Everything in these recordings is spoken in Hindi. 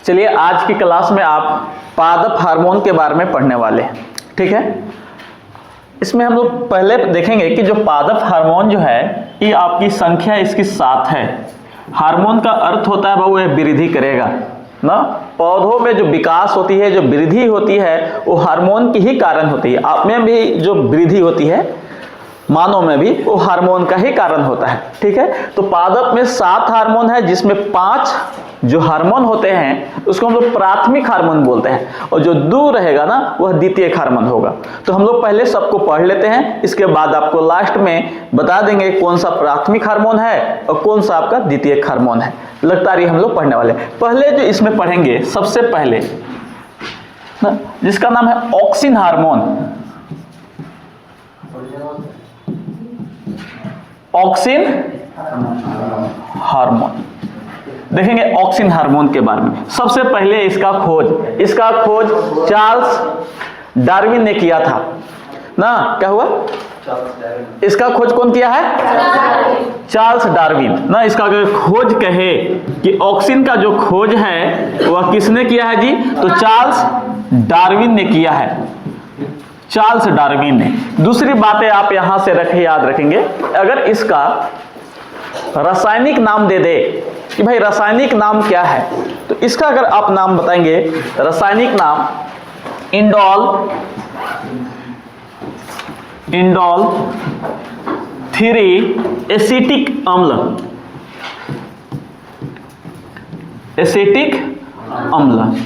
चलिए आज की क्लास में आप पादप हार्मोन के बारे में पढ़ने वाले हैं, ठीक है। इसमें हम लोग पहले देखेंगे कि जो पादप हार्मोन जो है ये आपकी संख्या इसकी 7 है। हार्मोन का अर्थ होता है वह वृद्धि करेगा ना। पौधों में जो विकास होती है, जो वृद्धि होती है, वो हार्मोन की ही कारण होती है। आप में भी जो वृद्धि होती है, मानव में भी, वो हार्मोन का ही कारण होता है, ठीक है। तो पादप में 7 हार्मोन है, जिसमें 5 जो हार्मोन होते हैं उसको हम लोग प्राथमिक हार्मोन बोलते हैं, और जो दूर रहेगा ना वह द्वितीयक हार्मोन होगा। तो हम लोग पहले सबको पढ़ लेते हैं, इसके बाद आपको लास्ट में बता देंगे कौन सा प्राथमिक हार्मोन है और कौन सा आपका द्वितीयक हार्मोन है। लगातार हम लोग पढ़ने वाले। पहले जो इसमें पढ़ेंगे सबसे पहले जिसका नाम है ऑक्सिन हार्मोन। ऑक्सिन हार्मोन देखेंगे। ऑक्सिन हार्मोन के बारे में सबसे पहले इसका खोज चार्ल्स डार्विन ने किया था ना। क्या हुआ? इसका खोज कौन किया है? चार्ल्स डार्विन ना। इसका अगर खोज कहे कि ऑक्सिन का जो खोज है वह किसने किया है जी, तो चार्ल्स डार्विन ने किया है। चार्ल्स डार्विन ने। दूसरी बातें आप यहां से याद रखेंगे, अगर इसका रासायनिक नाम दे दे कि भाई रासायनिक नाम क्या है, तो इसका अगर आप नाम बताएंगे, रासायनिक नाम इंडोल 3 एसिटिक अम्ल।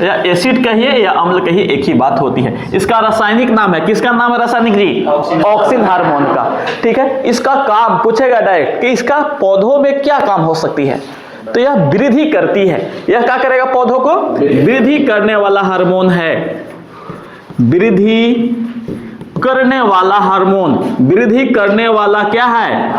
या एसिड कहिए या अम्ल कहिए, एक ही बात होती है। इसका रासायनिक नाम है, किसका नाम है रासायनिक जी? ऑक्सिन हार्मोन का, ठीक है। इसका काम पूछेगा डायरेक्ट कि इसका पौधों में क्या काम हो सकती है, तो यह वृद्धि करती है। यह क्या करेगा? पौधों को वृद्धि करने वाला हार्मोन है। वृद्धि करने वाला हार्मोन, वृद्धि करने वाला क्या है?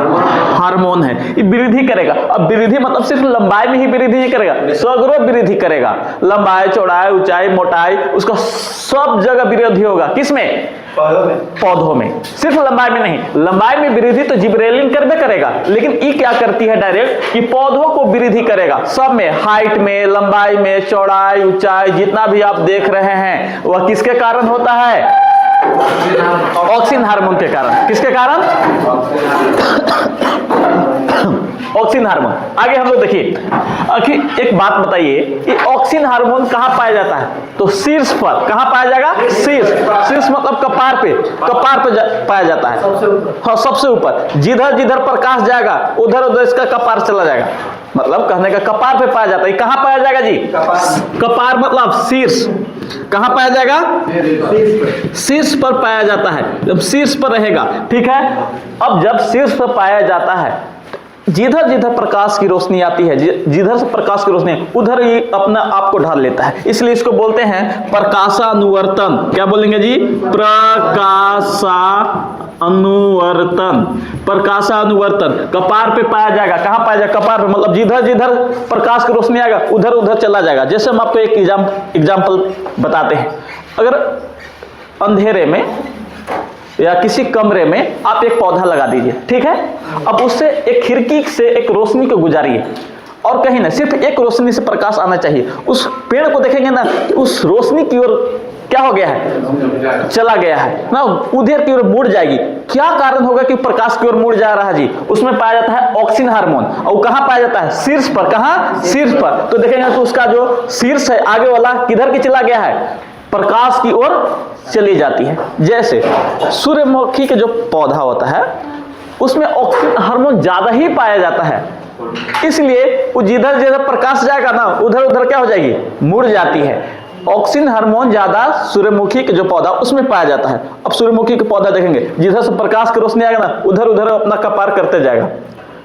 हार्मोन है। ये वृद्धि करेगा। अब वृद्धि मतलब सिर्फ लंबाई में ही वृद्धि नहीं करेगा, सगरो वृद्धि करेगा। लंबाई, चौड़ाई, ऊंचाई, मोटाई, उसका सब जगह वृद्धि होगा। किसमें? पौधों में। सिर्फ लंबाई में नहीं, लंबाई में वृद्धि तो जिब्रेलिन करबे करेगा, लेकिन ये क्या करती है डायरेक्ट कि पौधों को वृद्धि करेगा सब में, हाइट में, लंबाई में, चौड़ाई, ऊंचाई, जितना भी आप देख रहे हैं वह किसके कारण होता है? ऑक्सिन हार्मोन के कारण। किसके कारण? Auxin hormone. आगे हम लोग देखिए, एक बात बताइए, ये ऑक्सिन हार्मोन कहां पाया जाता है? तो शीर्ष पर। कहां पाया जाएगा? शीर्ष मतलब कपार पे पाया जाता है। हाँ, सबसे ऊपर। जिधर जिधर प्रकाश जाएगा उधर उधर इसका कपार चला जाएगा। मतलब कहने का कपार पे पाया जाता है। कहां पाया जाएगा जी? कपार मतलब शीर्ष। कहां पाया जाएगा? शीर्ष पर पाया जाता है। जब शीर्ष पर रहेगा, ठीक है। अब जब शीर्ष पर पाया जाता है, जिधर जिधर प्रकाश की रोशनी आती है, जिधर से प्रकाश की रोशनी उधर ही अपना आप को ढाल लेता है। इसलिए इसको बोलते हैं प्रकाशानुवर्तन। क्या बोलेंगे जी? प्रकाशानुवर्तन। प्रकाशानुवर्तन कपार पे पाया जाएगा। कहां पाया जाएगा? कपार पे। मतलब जिधर जिधर प्रकाश की रोशनी आएगा उधर उधर चला जाएगा। जैसे हम आपको एक एग्जाम्पल बताते हैं। अगर अंधेरे में या किसी कमरे में आप एक पौधा लगा दीजिए, ठीक है। अब उससे एक खिड़की से एक रोशनी को गुजारिए, और कहीं ना सिर्फ एक रोशनी से प्रकाश आना चाहिए। उस पेड़ को देखेंगे ना, उस रोशनी की ओर क्या हो गया है? चला गया है ना, उधर की ओर मुड़ जाएगी। क्या कारण होगा कि प्रकाश की ओर मुड़ जा रहा है जी? उसमें पाया जाता है ऑक्सिन हार्मोन। और कहां पाया जाता है? शीर्ष पर। कहां? शीर्ष पर। तो देखेंगे तो उसका जो शीर्ष है आगे वाला किधर की चला गया है? प्रकाश की ओर चली जाती है। जैसे सूर्यमुखी के जो पौधा होता है उसमें ऑक्सिन हार्मोन ज्यादा ही पाया जाता है, इसलिए वो जिधर जिधर प्रकाश जाएगा ना उधर उधर क्या हो जाएगी? मुड़ जाती है। ऑक्सिन हार्मोन ज्यादा सूर्यमुखी के जो पौधा उसमें पाया जाता है। अब सूर्यमुखी के पौधा देखेंगे, जिधर से प्रकाश की रोशनी आएगा ना उधर उधर अपना कपार करते जाएगा,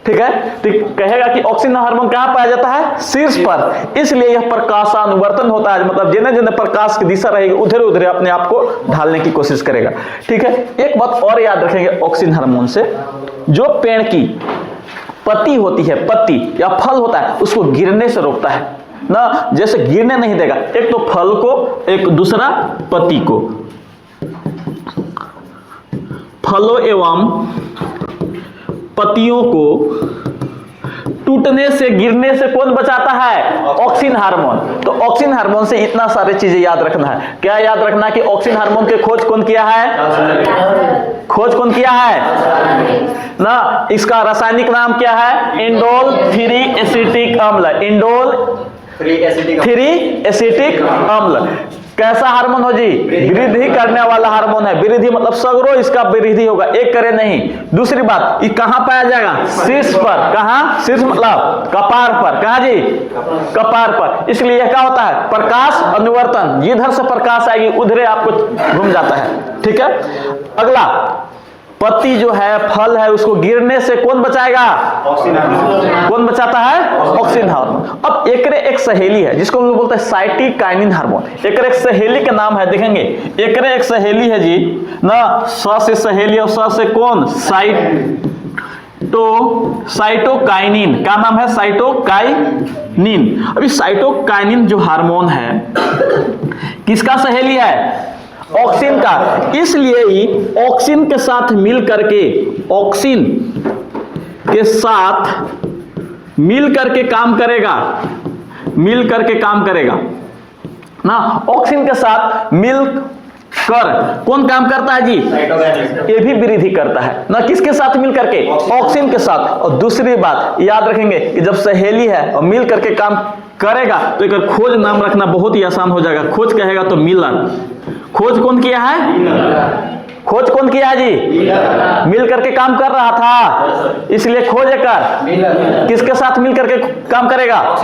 ठीक है। तो कहेगा कि ऑक्सिन हार्मोन कहां पाया जाता है? शीर्ष पर। इसलिए यह प्रकाशानुवर्तन होता है। मतलब जिन्हें जिन्हें प्रकाश की दिशा रहेगी उधर उधर अपने आप को ढालने की कोशिश करेगा, ठीक है। एक बात और याद रखेंगे ऑक्सिन हार्मोन से, जो पेड़ की पत्ती होती है, पत्ती या फल होता है, उसको गिरने से रोकता है ना। जैसे गिरने नहीं देगा, एक तो फल को, एक दूसरा पत्ती को। फलों एवं पत्तियों को टूटने से, गिरने से कौन बचाता है? Auxin hormone. तो ऑक्सिन हार्मोन से इतना सारे चीजें याद रखना है। क्या याद रखना कि ऑक्सिन हार्मोन के खोज कौन किया है? खोज कौन किया है ना? इसका रासायनिक नाम क्या है? इंडोल 3 एसिटिक अम्ल। इंडोल 3 एसिटिक अम्ल। कैसा हार्मोन हो जी? वृद्धि करने वाला हार्मोन है। वृद्धि मतलब सगरो इसका वृद्धि होगा, एक करे नहीं। दूसरी बात, ये कहां पाया जाएगा? शीर्ष पर। कहां? शीर्ष मतलब कपार पर। कहां जी? कपार पर। इसलिए यह क्या होता है? प्रकाश अनुवर्तन। जिधर से प्रकाश आएगी उधरे आपको घूम जाता है। ठीक है। अगला, पत्ती जो है, फल है, उसको गिरने से कौन बचाएगा? कौन बचाता है? Auxin hormone. अब एकरे एक सहेली है जिसको हम लोग बोलते हैं साइटोकाइनिन हार्मोन। एकरे एक सहेली का नाम है, देखेंगे एकरे एक सहेली है जी ना, स से सहेली और स से कौन? साइटोकाइनिन। क्या नाम है? साइटोकाइनिन। अभी साइटोकाइनिन जो हार्मोन है किसका सहेली है? ऑक्सिन का। इसलिए ही ऑक्सिन के साथ मिल करके, ऑक्सिन के साथ मिल करके काम करेगा, मिल करके काम करेगा ना। ऑक्सिन के साथ मिल कर कौन काम करता है जी? ये भी वृद्धि करता है ना। किसके साथ मिल करके? ऑक्सिन के साथ। और दूसरी बात याद रखेंगे कि जब सहेली है और मिल करके काम करेगा तो एक खोज नाम रखना बहुत ही आसान हो जाएगा। खोज कहेगा तो मिलर। खोज कौन किया है? खोज कौन किया है जी? मिल करके काम कर रहा था, इसलिए खोज कर किसके साथ मिल करके काम करेगा?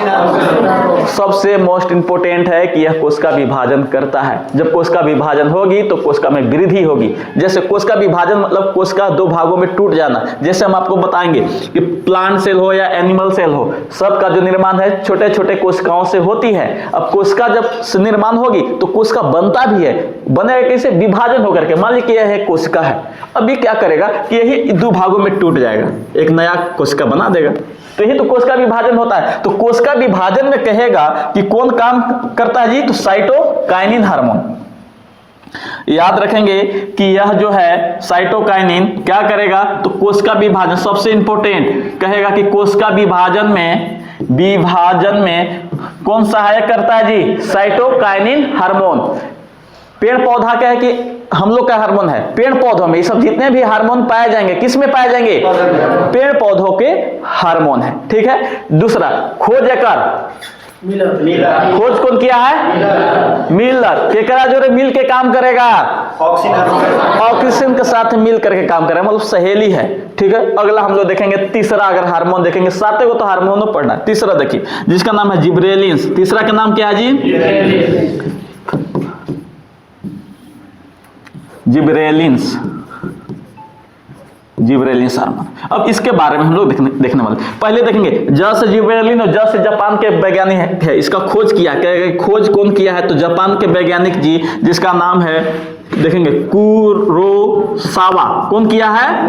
सबसे मोस्ट इंपोर्टेंट है कि यह कोशिका विभाजन करता है। जब कोशिका विभाजन होगी तो कोशिका में वृद्धि होगी। जैसे कोशिका विभाजन मतलब कोशिका दो भागों में टूट जाना। जैसे हम आपको बताएंगे कि प्लांट सेल हो या एनिमल सेल हो, सबका जो निर्माण है छोटे छोटे कोशिकाओं से होती है। अब कोशिका जब निर्माण होगी तो कोशिका बनता भी है। बनेगा कैसे? विभाजन होकर के। मान लीजिए यह कोशिका है, अभी क्या करेगा कि यही दो भागों में टूट जाएगा, एक नया कोशिका बना देगा। तो यही तो कोशिका विभाजन होता है। तो कोशिका विभाजन में कहेगा कि कौन काम करता है जी? तो साइटोकाइनिन हार्मोन। याद रखेंगे कि यह जो है साइटोकाइनिन क्या करेगा? तो कोशिका विभाजन, सबसे इंपॉर्टेंट कहेगा कि कोशिका विभाजन में कौन सहायक करता है जी? Cytokinin hormone. पेड़ पौधा क्या है कि हम लोग का हार्मोन है, पेड़ पौधों में ये सब जितने भी हार्मोन पाए जाएंगे किस में पाए जाएंगे? पेड़ पौधों के हार्मोन है। ठीक है। दूसरा, खोज कर खोज कौन किया है? मिलर। केकरा जो मिल के काम करेगा? ऑक्सीजन के साथ मिल करके काम करेगा, मतलब सहेली है। ठीक है। अगला हम लोग देखेंगे तीसरा, अगर हार्मोन देखेंगे, सातों को तो हार्मोनों पढ़ना है। तीसरा देखिए जिसका नाम है जिबरेलिन्स। तीसरा का नाम क्या है जी? Gibberellins hormone. अब इसके बारे में हम लोग देखने वाले। पहले देखेंगे ज से जिबरेलिन और ज से जापान के वैज्ञानिक है, इसका खोज किया। खोज कौन किया है? तो जापान के वैज्ञानिक जी जिसका नाम है, देखेंगे कुरोसावा। कौन किया है?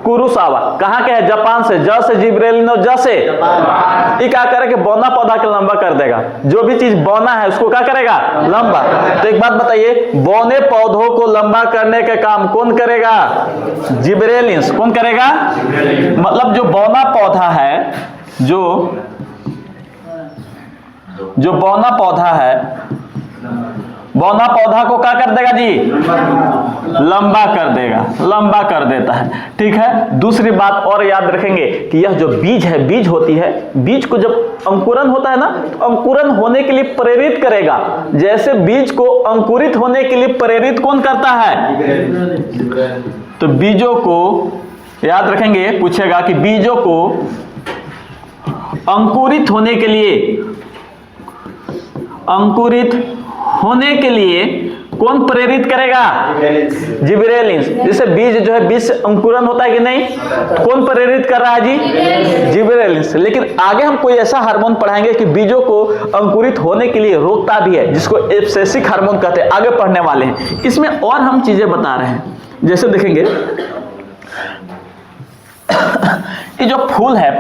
कुरोसावा। कहाँ के है? जापान से। ज से जिबरेलिन और ज से ये क्या करेगा? बौना पौधा के लंबा कर देगा। जो भी चीज बौना है उसको क्या करेगा? लंबा। तो एक बात बताइए, बौने पौधों को लंबा करने का काम कौन करेगा? जिबरेलिन्स। कौन करेगा? मतलब जो बौना पौधा है, जो बौना पौधा है, बौना पौधा को क्या कर देगा जी? लंबा कर देगा, लंबा कर देता है। ठीक है। दूसरी बात और याद रखेंगे कि यह जो बीज है, बीज होती है, बीज को जब अंकुरन होता है ना, तो अंकुरन होने के लिए प्रेरित करेगा। जैसे बीज को अंकुरित होने के लिए प्रेरित कौन करता है? तो बीजों को याद रखेंगे, पूछेगा कि बीजों को अंकुरित होने के लिए कौन प्रेरित करेगा? जिबरेलिन्स। जैसे बीज जो है, बीज से अंकुरन होता है कि नहीं? कौन प्रेरित कर रहा है जी? जिबरेलिन्स। लेकिन आगे हम कोई ऐसा हार्मोन पढ़ाएंगे कि बीजों को अंकुरित होने के लिए रोकता भी है, जिसको एब्सेसिक हार्मोन कहते हैं। आगे पढ़ने वाले हैं। इसमें और हम चीजें बता रहे हैं। जैसे देखेंगे ये जो फूल है,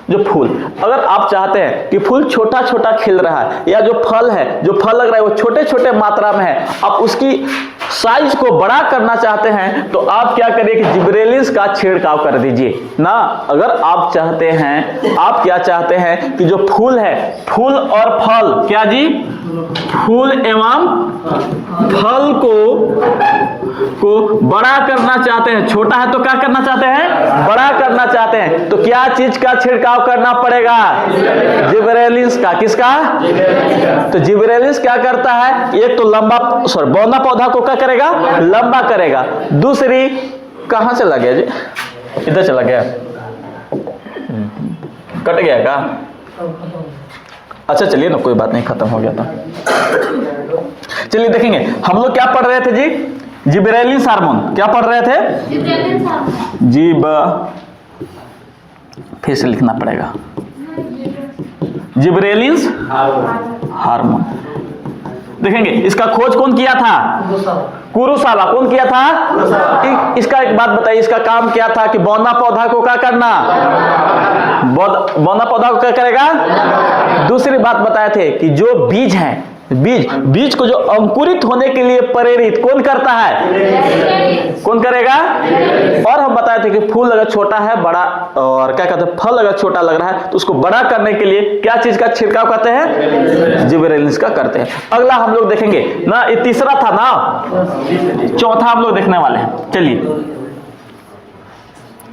जो फूल, अगर आप चाहते हैं कि फूल छोटा छोटा खिल रहा है या जो फल लग रहा है वो छोटे छोटे मात्रा में है, आप उसकी साइज को बड़ा करना चाहते हैं तो आप क्या करिए कि जिब्रेलिन्स का छिड़काव कर दीजिए ना। अगर आप चाहते हैं, आप क्या चाहते हैं कि जो फूल है, फूल और फल, क्या जी, फूल एवं फल को बड़ा करना चाहते हैं, छोटा है तो क्या करना चाहते हैं, बड़ा करना चाहते हैं, तो क्या चीज का छिड़काव करना पड़ेगा, जिब्रेलिन्स का। किसका? तो जिब्रेलिन्स क्या करता है, एक तो लंबा बौना पौधा को क्या करेगा, लंबा करेगा। दूसरी, कहां चला गया जी, इधर चला गया, कट गया का? अच्छा चलिए ना, कोई बात नहीं, खत्म हो गया था। चलिए देखेंगे, हम लोग क्या पढ़ रहे थे जी, जिब्रेलिन्स हार्मोन। क्या पढ़ रहे थे? फिर से लिखना पड़ेगा, जिब्रेलिन्स हार्मोन। देखेंगे इसका खोज कौन किया था, कुरुसावा। कौन किया था? इसका एक बात बताइए, इसका काम क्या था कि बौना पौधा को क्या करना, बौना पौधा को क्या करेगा। दूसरी बात बताए थे कि जो बीज है, बीज को जो अंकुरित होने के लिए प्रेरित कौन करता है, कौन करेगा। और हम बताए थे कि फूल अगर छोटा है, बड़ा, और क्या कहते हैं, फल अगर छोटा लग रहा है तो उसको बड़ा करने के लिए क्या चीज का छिड़काव करते हैं, जिब्रेलिन्स का करते हैं। अगला हम लोग देखेंगे ना, ये तीसरा था ना, चौथा हम लोग देखने वाले हैं। चलिए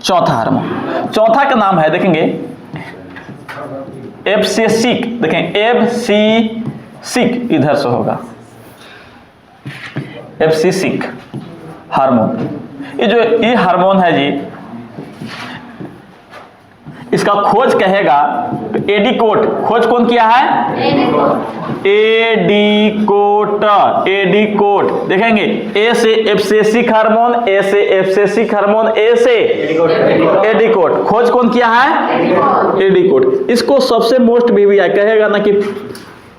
चौथा हार्मोन, चौथा का नाम है, देखेंगे एब्सिसिक। देखें एब्सिसिक, इधर से होगा एब्सिसिक हार्मोन। ये हार्मोन है जी, इसका खोज कहेगा तो एडिकोट। खोज कौन किया है, एडिकोट। देखेंगे ए से एब्सिसिक हार्मोन, ए से एब्सिसिक हार्मोन, ए से एडिकोट। खोज कौन किया है, एडिकोट। इसको सबसे मोस्ट बीवी कहेगा ना कि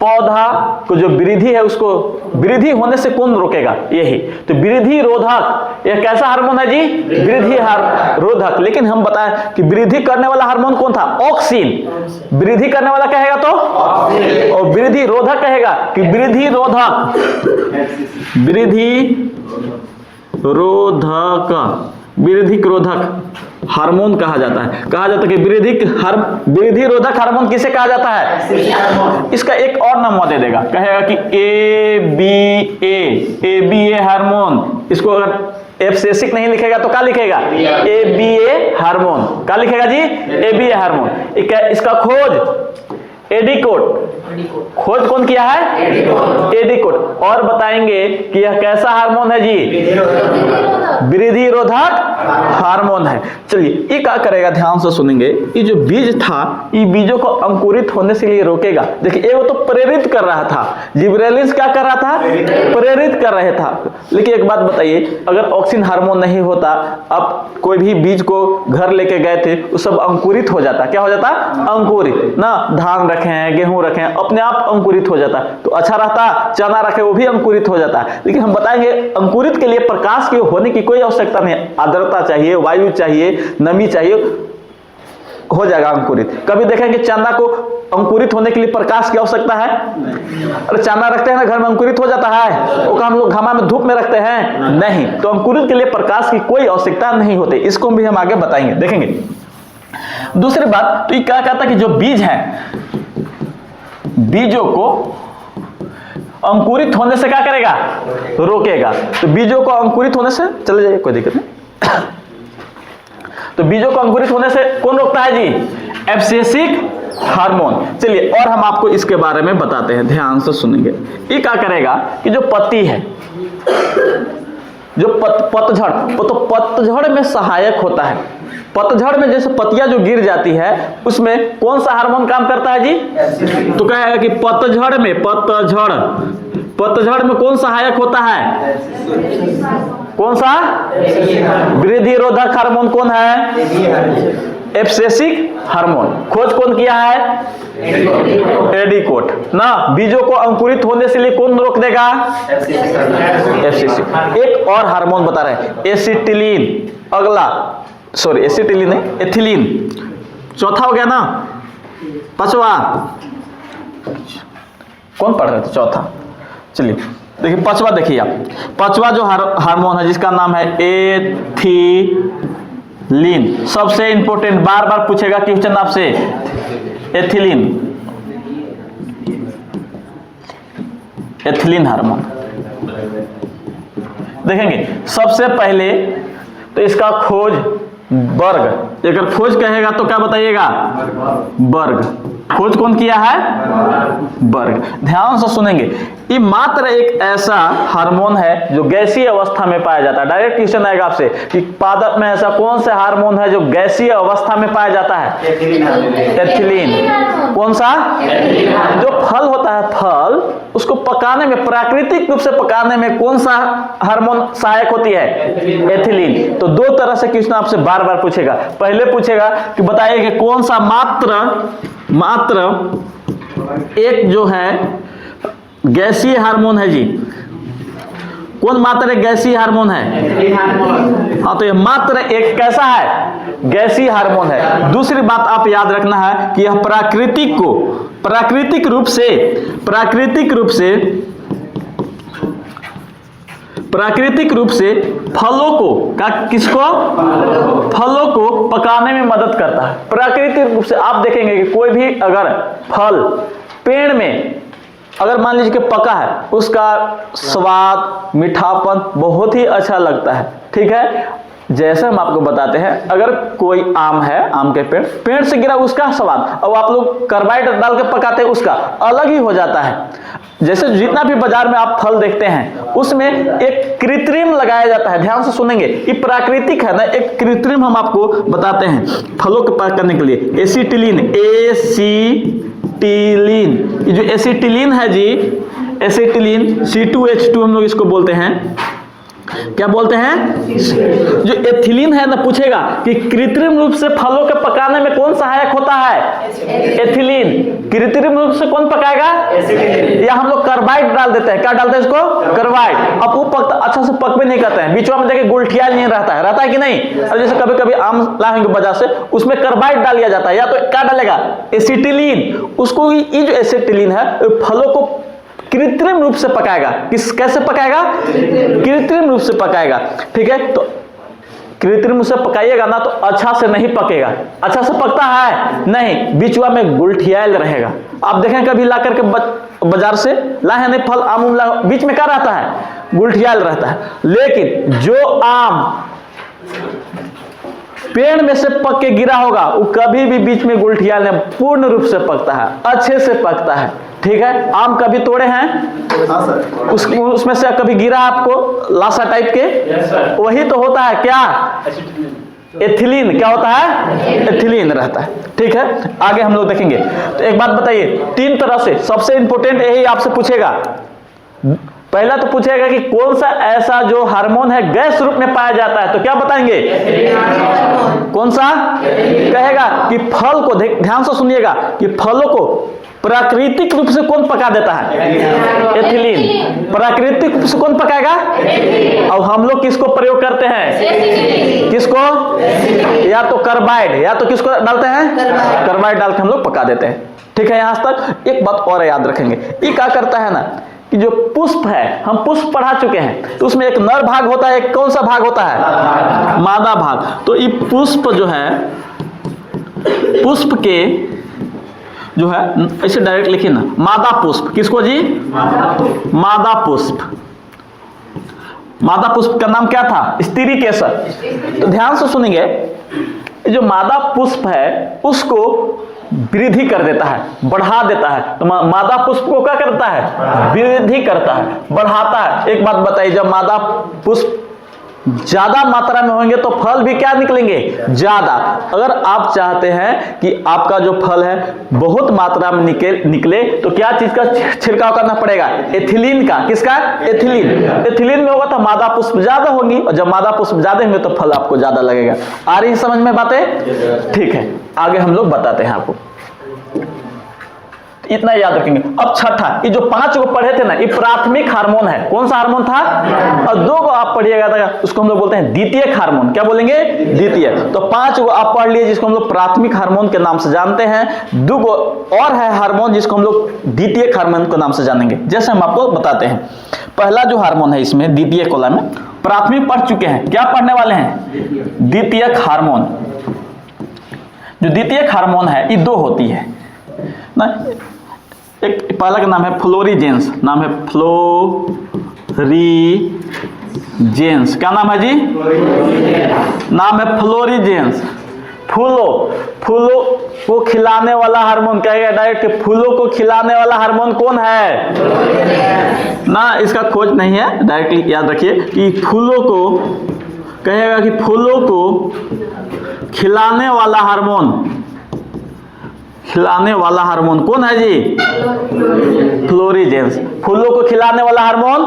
पौधा को जो वृद्धि है उसको वृद्धि होने से कौन रोकेगा, यही तो वृद्धि रोधक। यह कैसा हार्मोन है जी, वृद्धि रोधक। लेकिन हम बताएं कि वृद्धि करने वाला हार्मोन कौन था, ऑक्सिन। वृद्धि करने वाला कहेगा तो और वृद्धि रोधक कहेगा कि वृद्धि रोधक, वृद्धि रोधक हार्मोन कहा जाता है। कहा जाता है कि वृद्धि रोधक हार्मोन किसे कहा जाता है। इसका एक और नाम दे देगा, कहेगा कि ABA हार्मोन। इसको अगर एब्सिसिक नहीं लिखेगा तो क्या लिखेगा, ABA हार्मोन। क्या लिखेगा जी, ABA हार्मोन। इसका खोज एडिकोट। खोज कौन किया है, एडिकोट। और बताएंगे कि यह कैसा हार्मोन है जी, वृद्धि रोधक हार्मोन है। चलिए ये क्या करेगा, ध्यान से सुनेंगे। ये जो बीज था, ये बीजों को अंकुरित होने से लिए रोकेगा। देखिए वो तो प्रेरित कर रहा था, जिब्रेलिन्स क्या कर रहा था, प्रेरित कर रहा था। लेकिन एक बात बताइए, अगर ऑक्सिन हार्मोन नहीं होता, अब कोई भी बीज को घर लेके गए थे, वो सब अंकुरित हो जाता। क्या हो जाता, अंकुरित ना। धान रखें, गेहूं रखें, अपने आप अंकुरित हो जाता तो अच्छा रहता। चना रखे, वो भी अंकुरित हो जाता। लेकिन हम बताएंगे अंकुरित के लिए प्रकाश के होने की कोई आवश्यकता नहीं है। आर्द्रता चाहिए, वायु चाहिए, नमी चाहिए, हो जाएगा अंकुरित। कभी देखेंगे चना को अंकुरित होने के लिए प्रकाश की आवश्यकता है। अरे चना रखते हैं ना घर में, अंकुरित हो जाता है। वो हम लोग घामा में धूप में रखते हैं, नहीं। तो अंकुरित के लिए प्रकाश की कोई आवश्यकता नहीं होती। इसको भी हम आगे बताएंगे, देखेंगे। दूसरी बात, तो ये क्या कहता है कि जो बीज है, बीजों को अंकुरित होने से क्या करेगा, रोकेगा। तो बीजों को अंकुरित होने से, चले जाइए कोई दिक्कत नहीं। तो बीजों को अंकुरित होने से कौन रोकता है जी, एब्सिसिक हार्मोन। चलिए और हम आपको इसके बारे में बताते हैं, ध्यान से सुनेंगे। ये क्या करेगा कि जो पत्ती है, जो पतझड़, वो तो पतझड़ में सहायक होता है। पतझड़ में जैसे पत्तियां जो गिर जाती है, उसमें कौन सा हार्मोन काम करता है जी, तो कहेगा कि पतझड़ में कौन सहायक होता है, कौन सा, वृद्धि रोधक हार्मोन कौन है, एब्सिसिक हार्मोन। खोज कौन किया है, एडिकोट ना। बीजों को अंकुरित होने से लिए कौन रोक देगा, एब्सिसिक। एक और हार्मोन बता रहे हैं, एसिटिलीन। अगला, सॉरी एसिटिलीन नहीं, एथिलीन। चौथा हो गया ना, पांचवा कौन पढ़ रहे थे? चौथा। चलिए देखिए पांचवा, देखिए आप पांचवा जो हार्मोन है जिसका नाम है एथिलीन। सबसे इंपॉर्टेंट, बार बार पूछेगा क्वेश्चन आपसे, एथिलीन, एथिलीन हार्मोन। देखेंगे सबसे पहले तो इसका खोज वर्ग, अगर खोज कहेगा तो क्या बताइएगा? वर्ग। खोज कौन किया है? वर्ग। ध्यान से सुनेंगे, ये मात्र एक ऐसा हार्मोन है जो गैसीय अवस्था में पाया जाता है। डायरेक्ट क्वेश्चन आएगा आपसे कि पादप में ऐसा कौन सा हार्मोन है जो गैसीय अवस्था में पाया जाता है? एथिलीन। कौन सा? जो फल होता है, फल उसको पकाने में, प्राकृतिक रूप से पकाने में कौन सा हार्मोन सहायक होती है? एथिलीन। तो दो तरह से क्वेश्चन आपसे बार बार पूछेगा। पहले पूछेगा कि बताइए कि कौन सा मात्र एक जो है गैसीय हार्मोन है जी, कौन मात्र एक गैसीय हार्मोन है? हाँ, तो यह मात्र एक कैसा है? गैसीय हार्मोन है। दूसरी बात आप याद रखना है कि यह प्राकृतिक रूप से फलों को फलों को पकाने में मदद करता है। प्राकृतिक रूप से आप देखेंगे कि कोई भी अगर फल पेड़ में अगर मान लीजिए कि पका है, उसका स्वाद, मीठापन बहुत ही अच्छा लगता है। ठीक है, जैसे हम आपको बताते हैं, अगर कोई आम है, आम के पेड़ से गिरा उसका स्वाद, और आप लोग कार्बाइड डाल के पकाते हैं, उसका अलग ही हो जाता है। जैसे जितना भी बाजार में आप फल देखते हैं उसमें एक कृत्रिम लगाया जाता है। ध्यान से सुनेंगे, ये प्राकृतिक है ना, एक कृत्रिम हम आपको बताते हैं फलों को पैक करने के लिए। एसिटिलीन, ये जो एसिटिलीन है जी, एसिटिलीन C2H2 हम लोग इसको बोलते हैं। क्या बोलते हैं? जो एथिलीन है ना, पूछेगा कि कृत्रिम रूप से फलों के पकाने में कौन सहायक होता है? एथिलीन। कृत्रिम रूप से कौन पकाएगा? या हम लोग कार्बाइड डाल देते हैं। क्या डालते हैं इसको? कार्बाइड। अब वो अच्छा से पक भी नहीं करते हैं, बीच में देखिए गुलठिया नहीं रहता है कि नहीं? और जैसे कभी कभी आम लाएंगे बाजार से, उसमें कार्बाइड डाल दिया जाता है, या तो क्या डालेगा? एसिटिलीन। उसको ये जो एसिटिलीन है फलों को कृत्रिम रूप से पकाएगा। कैसे पकाएगा? कृत्रिम रूप से पकाएगा। ठीक है, तो कृत्रिम रूप से पकाइएगा ना तो अच्छा से नहीं पकेगा। अच्छा से पकता है नहीं, बीचवा में गुलठियाल रहेगा। आप देखें कभी ला करके बाजार से लाए नहीं फल, आम बीच में क्या रहता है? गुलठियाल रहता है। लेकिन जो आम पेड़ में से पक के गिरा होगा वो कभी भी बीच में गुलठियाल नहीं, पूर्ण रूप से पकता है, अच्छे से पकता है। ठीक है, आम कभी तोड़े हैं? उसमें से कभी गिरा आपको लाशा टाइप के? वही तो होता है क्या? एथिलीन। क्या होता है? एथिलीन रहता है। ठीक है, आगे हम लोग देखेंगे। तो एक बात बताइए, तीन तरह से, सबसे इंपॉर्टेंट यही आपसे पूछेगा। पहला तो पूछेगा कि कौन सा ऐसा जो हार्मोन है गैस रूप में पाया जाता है, तो क्या बताएंगे? कौन सा? कहेगा कि फल को, ध्यान से सुनिएगा, कि फलों को प्राकृतिक रूप से कौन पका देता है? एथिलीन। प्राकृतिक रूप से कौन पकाएगा? और हम लोग किसको प्रयोग करते हैं? किसको? या तो कार्बाइड, या तो किसको डालते हैं? कार्बाइड डाल के हम लोग पका देते हैं। ठीक है, यहां तक। एक बात और याद रखेंगे, ये क्या करता है ना कि जो पुष्प है, हम पुष्प पढ़ा चुके हैं, तो उसमें एक नर भाग होता है, एक कौन सा भाग होता है? मादा भाग। तो ये पुष्प जो है, पुष्प के जो है, ऐसे डायरेक्ट लिखिए ना, मादा पुष्प। किसको जी? मादा पुष्प। मादा पुष्प का नाम क्या था? स्त्री केसर। तो ध्यान से सुनेंगे, जो मादा पुष्प है उसको वृद्धि कर देता है, बढ़ा देता है। तो मादा पुष्प को क्या करता है? वृद्धि करता है, बढ़ाता है। एक बात बताइए, जब मादा पुष्प ज्यादा मात्रा में होंगे तो फल भी क्या निकलेंगे? ज्यादा। अगर आप चाहते हैं कि आपका जो फल है बहुत मात्रा में निकले तो क्या चीज का छिड़काव करना पड़ेगा? एथिलीन का। किसका? एथिलीन। एथिलीन में होगा तो मादा पुष्प ज्यादा होंगी, और जब मादा पुष्प ज्यादा होंगे तो फल आपको ज्यादा लगेगा। आ रही समझ में बातें? ठीक है, आगे हम लोग बताते हैं आपको। इतना याद रखेंगे। अब छठा, ये जो 5 को पढ़े थे ना, ये प्राथमिक हार्मोन है। कौन सा हार्मोन था? और 2 को आप पढ़िएगा था, उसको हम लोग बोलते हैं द्वितीयक हार्मोन। क्या बोलेंगे? द्वितीयक। तो 5 को आप पढ़ लिए जिसको हम लोग प्राथमिक हार्मोन के नाम से जानते हैं। 2 को और है हार्मोन जिसको हम लोग द्वितीयक हार्मोन के नाम से जानेंगे। जैसे हम आपको बताते हैं, पहला जो हार्मोन है इसमें द्वितीयक कॉलम में, प्राथमिक पढ़ चुके हैं, क्या पढ़ने वाले हैं? द्वितीयक हार्मोन। जो द्वितीयक हार्मोन है ये 2 होती है ना। एक पहला का नाम है फ्लोरीजेंस, नाम है फ्लोरीजेंस। क्या नाम है जी? नाम है फ्लोरीजेंस। फूलों को खिलाने वाला हार्मोन कहेगा डायरेक्ट, फूलों को खिलाने वाला हार्मोन कौन है ना? इसका खोज नहीं है, डायरेक्टली याद रखिए कि फूलों को कहेगा कि फूलों को खिलाने वाला हार्मोन कौन है जी? फ्लोरीजेंस। फूलों को खिलाने वाला हार्मोन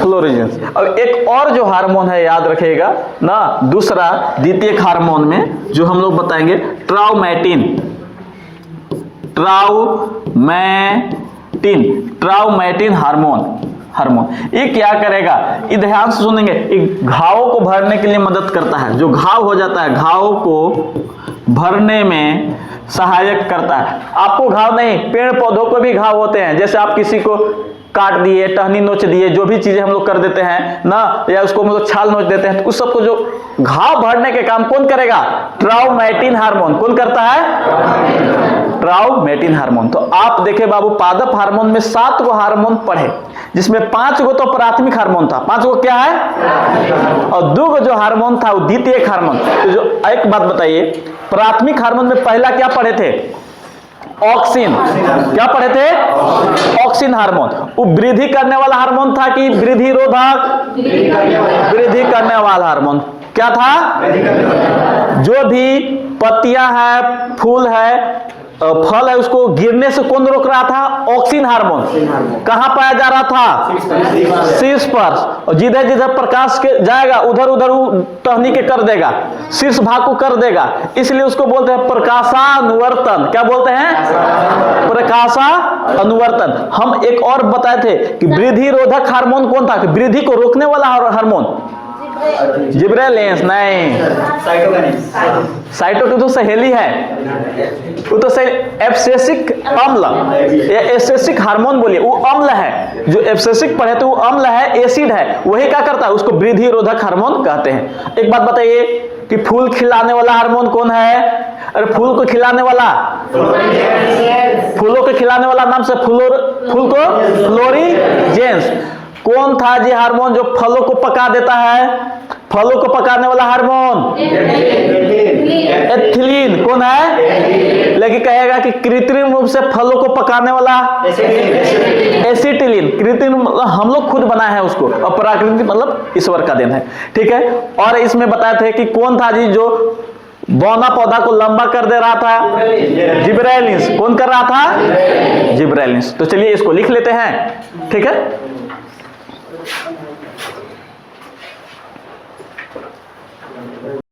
फ्लोरीजेंस। अब एक और जो हार्मोन है याद रखिएगा ना, दूसरा द्वितीयक हार्मोन में जो हम लोग बताएंगे, ट्राउमैटिन हार्मोन। ये क्या करेगा? ये ध्यान से सुनेंगे, ये घावों को भरने के लिए मदद करता है। जो घाव हो जाता है, घावों को भरने में सहायक करता है। आपको घाव नहीं, पेड़ पौधों को भी घाव होते हैं। जैसे आप किसी को काट दिए, टहनी नोच दिए, जो भी चीजें हम लोग कर देते हैं ना, या उसको हम लोग छाल नोच देते हैं, तो उस सबको जो घाव भरने के काम कौन करेगा? ट्राउमैटिन हार्मोन। कौन करता है? ट्राउमैटिन हार्मोन। तो आप देखे बाबू, पादप हार्मोन में 7 को हार्मोन पढ़े, जिसमें 5 को तो प्राथमिक हार्मोन था। 5 को क्या है? और 2 को जो हार्मोन था वो द्वितीयक हार्मोन। तो जो एक बात बताइए, प्राथमिक हार्मोन में पहला क्या पढ़े थे? ऑक्सिन। क्या पढ़े थे? Auxin hormone. वो वृद्धि करने वाला हार्मोन था कि वृद्धि रोधक? वृद्धि करने वाला हार्मोन। क्या था? जो भी पत्तियां है, फूल है, फल है, उसको गिरने से कौन रोक रहा था? Auxin hormone. कहां पाया जा रहा था? शीर्ष पर। और जिधर जिधर प्रकाश के जाएगा उधर उधर वो टहनी के कर देगा, शीर्ष भाग को कर देगा, इसलिए उसको बोलते हैं प्रकाशानुवर्तन। क्या बोलते हैं? प्रकाशानुवर्तन। हम एक और बताए थे कि वृद्धि रोधक हार्मोन कौन था? कि वृद्धि को रोकने वाला हार्मोन जिब्रेलिंस नहीं, साइटो तो सहेली है, वो तो एब्सेसिक अम्ल या एब्सेसिक हार्मोन बोलिए, वो अम्ल है। जो एब्सेसिक पढ़े तो वो अम्ल है, एसिड है, वही क्या करता है? उसको वृद्धि रोधक हार्मोन कहते हैं। एक बात बताइए कि फूल खिलाने वाला हार्मोन कौन है? अरे फूल को खिलाने वाला, फूलों को खिलाने वाला नाम से फूल को फ्लोरीजेंस। कौन था जी हार्मोन जो फलों को पका देता है? फलों को पकाने वाला हार्मोन एथिलीन। कौन है? लेकिन कहेगा कि कृत्रिम रूप से फलों को पकाने वाला एसिटिलीन। कृत्रिम मतलब हम लोग खुद बनाए हैं उसको, और प्राकृतिक मतलब ईश्वर का देन है। ठीक है। और इसमें बताए थे कि कौन था जी जो बौना पौधा को लंबा कर दे रहा था? जिब्रेलिंस। कौन कर रहा था? जिब्रेलिंस। तो चलिए इसको लिख लेते हैं। ठीक है।